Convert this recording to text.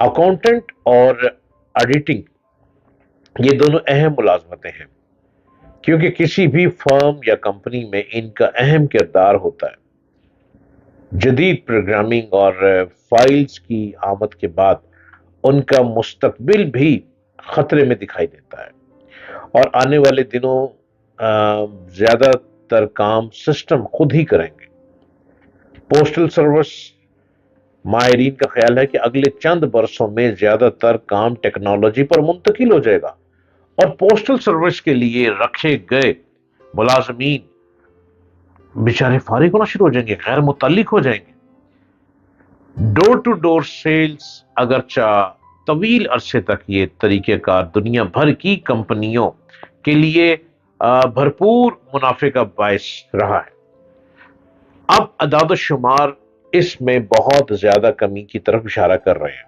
Accountant और editing, ये दोनों अहम मुलाजमतें हैं, क्योंकि किसी भी फर्म या कंपनी में इनका अहम किरदार होता है। जदीद प्रोग्रामिंग और फाइल्स की आमद के बाद उनका मुस्तकबिल भी खतरे में दिखाई देता है, और आने वाले दिनों ज्यादातर काम सिस्टम खुद ही करेंगे। पोस्टल सर्विस, माहिरीन का ख्याल है कि अगले चंद बरसों में ज्यादातर काम टेक्नोलॉजी पर मुंतकिल हो जाएगा, और पोस्टल सर्विस के लिए रखे गए मुलाजमीन बेचारे फारिग होना शुरू हो जाएंगे, गैर मुतल्लिक हो जाएंगे। डोर टू डोर सेल्स अगरचा तवील अरसे तक ये तरीकेकार दुनिया भर की कंपनियों के लिए भरपूर मुनाफे का बायस रहा है। अब अदाद शुमार इसमें बहुत ज्यादा कमी की तरफ इशारा कर रहे हैं।